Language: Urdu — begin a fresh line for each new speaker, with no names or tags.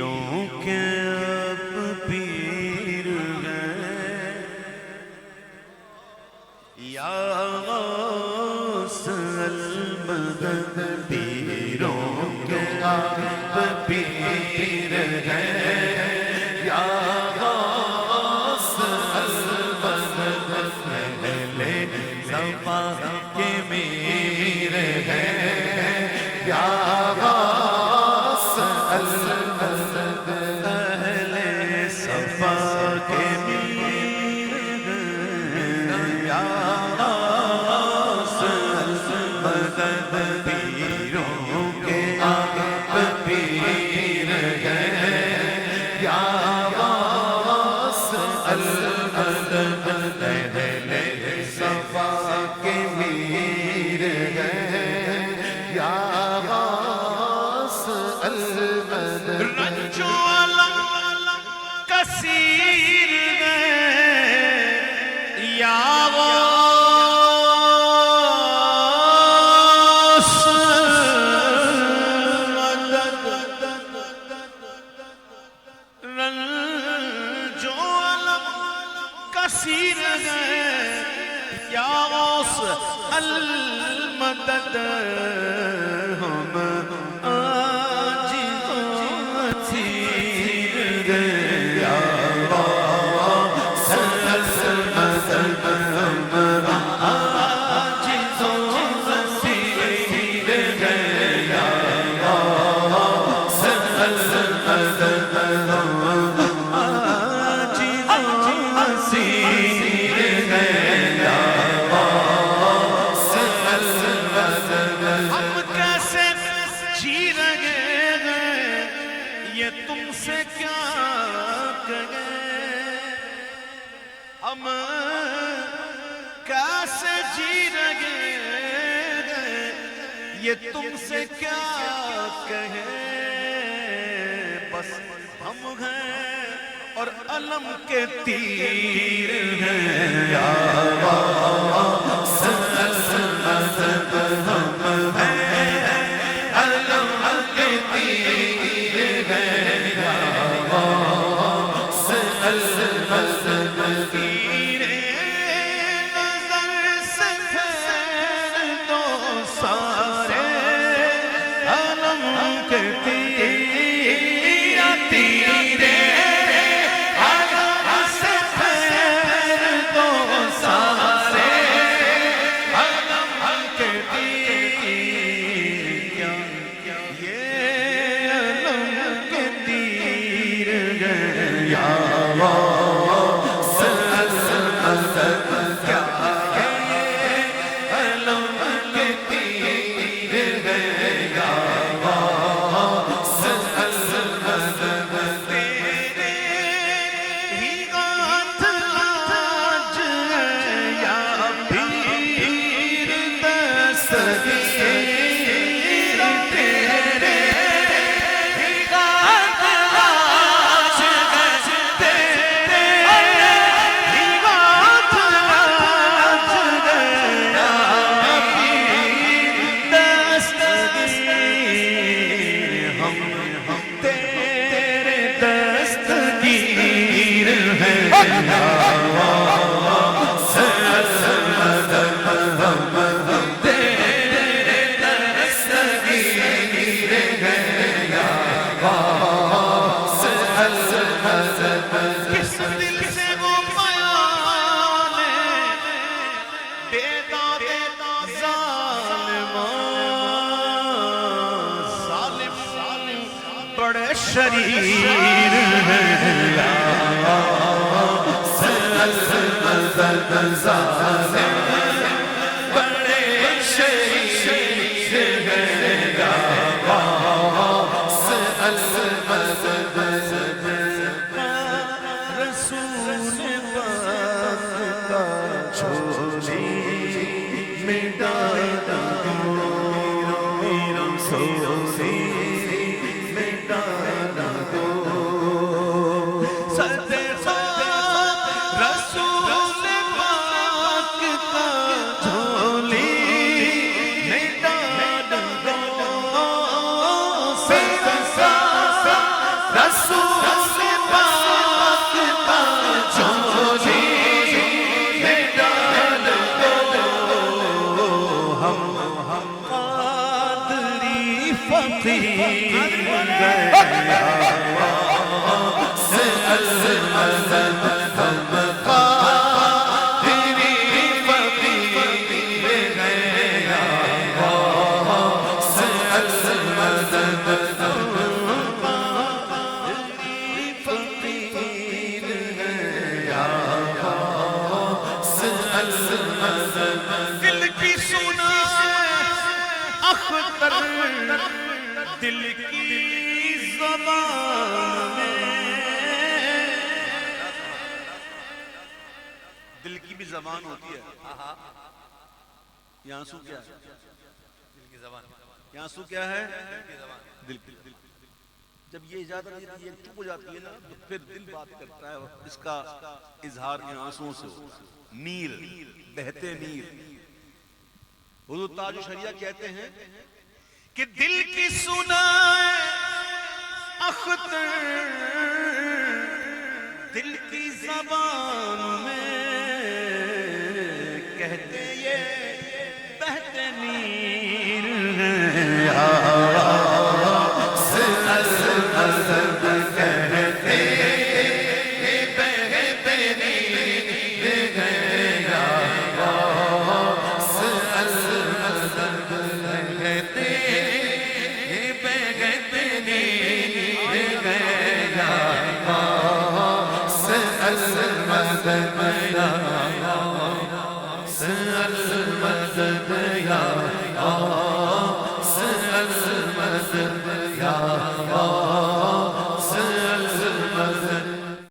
پیروں کے اب پیر ہیں یا غوث المدد پیروں کے اب پیر ہیں یا غوث المدد اہل صفا کے میر ہیں یا غوث المدد اہل صفا کے میر ہیں یا غوث المدد پیروں کے آپ پیر ہیں یا غوث المدد اہل صفا کے میر ہیں یا غوث المدد رنج و الم کثیر ہے یا غوث المدد رنج و الم کثیر ہے یا غوث المدد ہم عاجز و اسیر ہیں یا غوث المدد ہم عاجز و اسیر ہیں یا غوث المدد ہم عاجز و اسیر ہیں یا غوث المدد ہم کیسے جی رہے ہیں یہ تم سے کیا کہیں ہم کیسے جی رہے ہیں یہ تم سے کیا کہیں بس ہم ہیں اور علم کے تیر ہیں یا غوث المدد ہم ہیں علم کے تیر ہیں یا غوث المدد تیر نظر سے پھیر دو سارے علم کے تیر کس دل سے وہ بیان بیداد ظالم بڑے شریر ہیں یا غوث المدد ظالم بڑے شریر ہیں یا غوث المدد دل کی سنا اختر دل کی زبان میں، دل کی بھی زبان ہوتی ہے. یہ آنسو کیا ہے؟ دل کی زبان. یہ آنسو کیا ہے؟ دل کی زبان. جب یہ اجازت یہ چپ ہو جاتی ہے نا تو پھر دل بات کرتا ہے. اس کا اظہار ان آنسوؤں سے ہو. نیل بہتے نیل. حضور تاج الشریعہ کہتے ہیں کہ دل کی سنا اختر دل کی زبان میں کہتے یہ بہتے نیل
یا